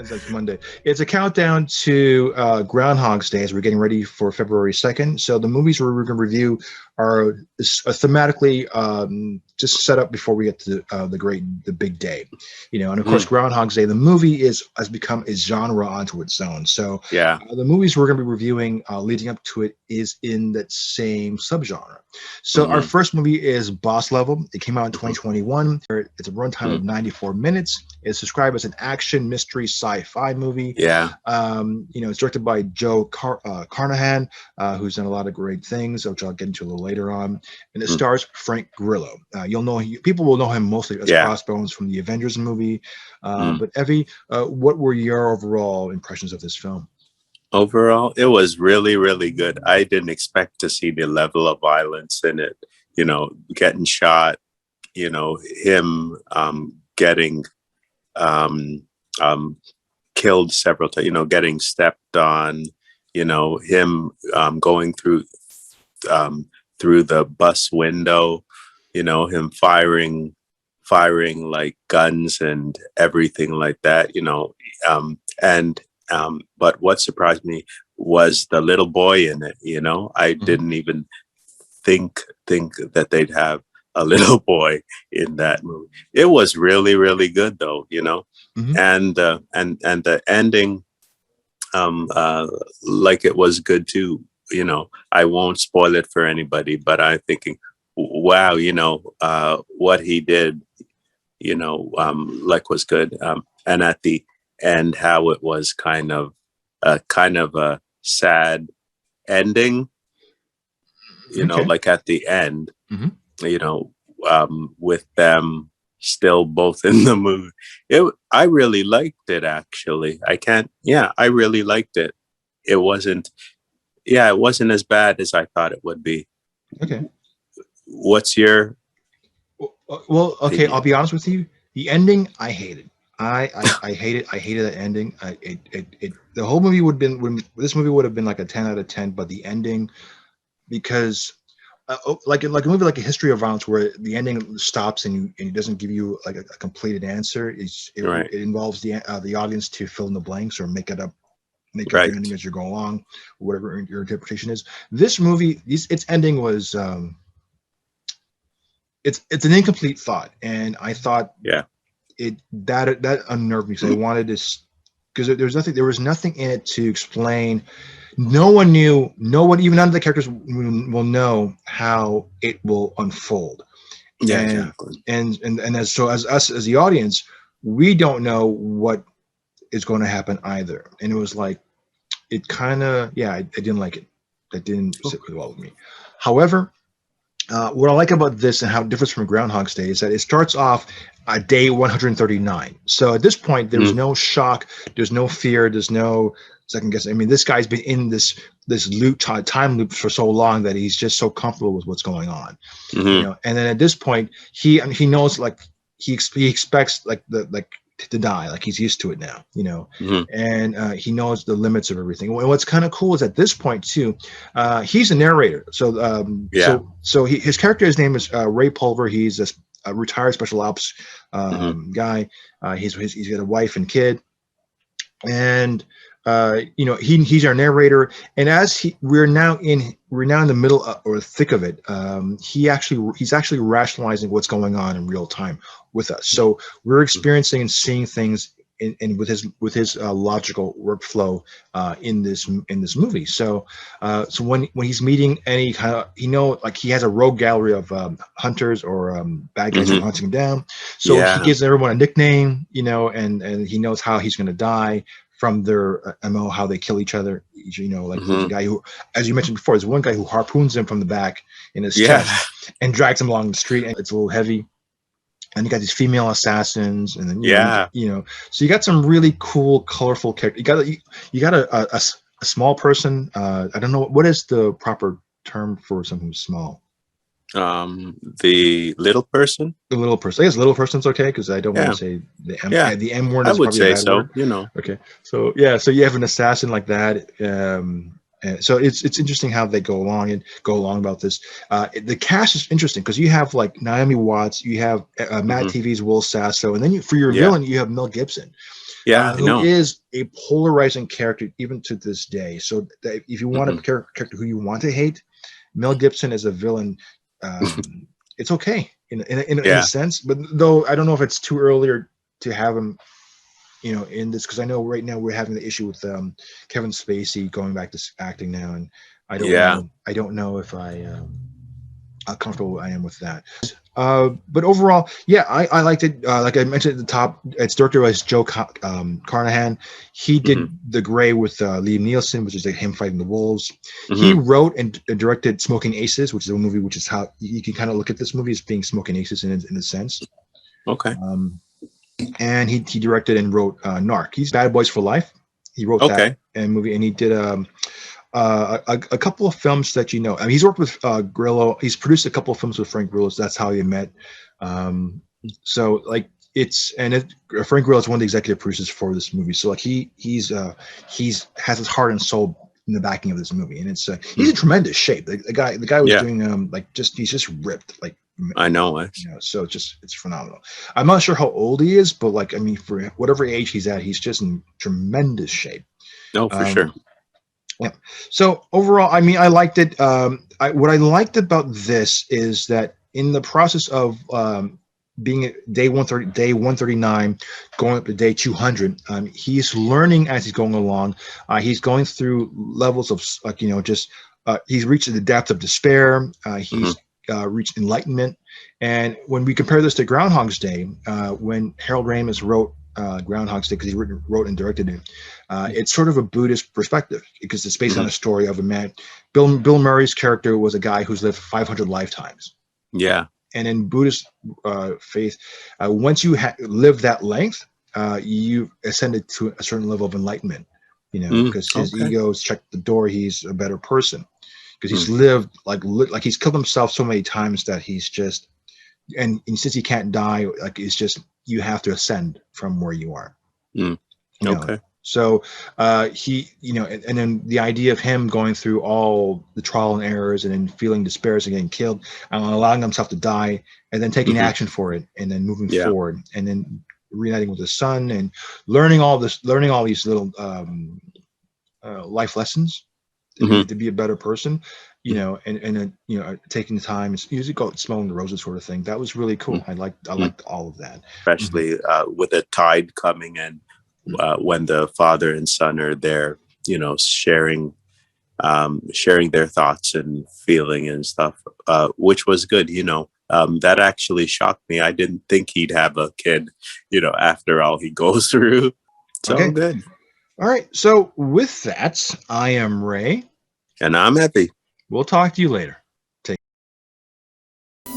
That's Monday. It's a countdown to Groundhog's Day as we're getting ready for February 2nd. So the movies we're going to review are thematically just set up before we get to the big day, and of course Groundhog's Day, the movie has become a genre onto its own. So Yeah. the movies we're going to be reviewing leading up to it is in that same subgenre. So our first movie is Boss Level. It came out in 2021. It's a runtime of 94 minutes. It's described as an action mystery sci-fi movie. Yeah. It's directed by Joe Carnahan, who's done a lot of great things, which I'll get into a little later on. And it stars Frank Grillo. People will know him mostly as Crossbones from the Avengers movie. But Evie, what were your overall impressions of this film? Overall, it was really, really good. I didn't expect to see the level of violence in it. Getting shot. Him getting killed several times. Getting stepped on. Him going through the bus window. Him firing like guns and everything like that. But what surprised me was the little boy in it. I didn't even think that they'd have a little boy in that movie. It was really, really good though, and the ending, like it was good too. I won't spoil it for anybody, but I'm thinking, wow, what he did, like was good. And at the end, how it was kind of a sad ending, like at the end, with them still both in the movie. I really liked it, actually. I really liked it. It wasn't as bad as I thought it would be. Okay. What's your... Well, okay, I'll be honest with you. The ending, I hated. I hate it. I hated that ending. The whole movie this movie would have been like a 10 out of 10, but the ending, because like a movie like A History of Violence, where the ending stops and it doesn't give you like a completed answer. It involves the audience to fill in the blanks or make up your ending as you go along, whatever your interpretation is. This movie, its ending was it's an incomplete thought, and I thought that unnerved me. So I wanted to, because there was nothing in it to explain. No one, even none of the characters will know how it will unfold. Yeah, and, exactly. And as us as the audience, we don't know what is going to happen either. And it was like, it kind of, I didn't like it. That didn't sit well with me. However, what I like about this and how it differs from Groundhog's Day is that it starts off day 139. So at this point, there's no shock, there's no fear, there's no second guess. I mean, this guy's been in this time loop for so long that he's just so comfortable with what's going on. And then at this point, he knows, like he expects to die, like he's used to it now, and he knows the limits of everything. And what's kind of cool is at this point too, he's a narrator. So his character's name is Ray Pulver. He's a retired special ops guy. He's got a wife and kid, and he's our narrator. And as we're now in the middle or thick of it, he's actually rationalizing what's going on in real time with us. So we're experiencing and seeing things in with his logical workflow in this movie. So when he's meeting any kind of, he has a rogue gallery of hunters or bad guys who are hunting him down. So he gives everyone a nickname, and he knows how he's going to die from their MO, how they kill each other. The guy who, as you mentioned before, there's one guy who harpoons him from the back in his chest and drags him along the street, and it's a little heavy. And you got these female assassins, and then so you got some really cool, colorful characters. You got a small person. I don't know what is the proper term for something small. The little person. The little person. I guess little person's okay, because I don't want to say the M. Yeah, the M word. I would say so. Word. Okay. So you have an assassin like that. So it's interesting how they go along about this. The cast is interesting because you have like Naomi Watts, you have Matt TV's Will Sasso, and then for your villain you have Mel Gibson. Yeah, I who know. is a polarizing character even to this day. So that if you want a Mhm. character who you want to hate, Mel Gibson as a villain, um, it's okay in a Yeah. sense. But though I don't know if it's too early to have him, in this, because I know right now we're having the issue with Kevin Spacey going back to acting now, and I don't Yeah. know. I don't know if how comfortable I am with that. But overall, yeah, I liked it. Like I mentioned at the top, it's directed by Joe Carnahan. He Hmm. did The Gray with Liam Neeson, which is like him fighting the wolves. He Hmm. wrote and directed Smoking Aces, which is a movie which is how you can kind of look at this movie as being Smoking Aces in a sense. Okay. And he directed and wrote Narc. He's Bad Boys for Life. He wrote that Okay. and movie, and he did a couple of films that I mean, he's worked with Grillo. He's produced a couple of films with Frank Grillo. So that's how he met. So like Frank Grillo is one of the executive producers for this movie. So like he's has his heart and soul in the backing of this movie, and he's in tremendous shape. The guy was Yeah, doing he's just ripped like. I know it. So it's phenomenal. I'm not sure how old he is, but like I mean, for whatever age he's at, he's just in tremendous shape. No, for sure. Yeah. So overall, I mean, I liked it. What I liked about this is that in the process of being at day 130, day 139, going up to day 200, he's learning as he's going along. He's going through levels of he's reached the depth of despair. He's reached enlightenment. And when we compare this to Groundhog's Day, when Harold Ramis wrote Groundhog's Day, because he wrote and directed it, it's sort of a Buddhist perspective because it's based on a story of a man. Bill Murray's character was a guy who's lived 500 lifetimes. Yeah. And in Buddhist faith, once you live that length, you've ascended to a certain level of enlightenment, because his Okay. ego's checked the door. He's a better person because he's lived like he's killed himself so many times that he's just, and since he can't die, like it's just, you have to ascend from where you are. Okay. So he, and then the idea of him going through all the trial and errors and then feeling despair and getting killed and allowing himself to die and then taking action for it and then moving Yeah. forward and then reuniting with his son and learning all these little life lessons to be a better person, and then taking the time, it's usually called smelling the roses sort of thing. That was really cool. I liked all of that, Especially with a tide coming in, when the father and son are there, sharing their thoughts and feeling and stuff, which was good. That actually shocked me. I didn't think he'd have a kid, after all he goes through. So Okay. good. All right. So with that, I am Ray. And I'm happy. We'll talk to you later.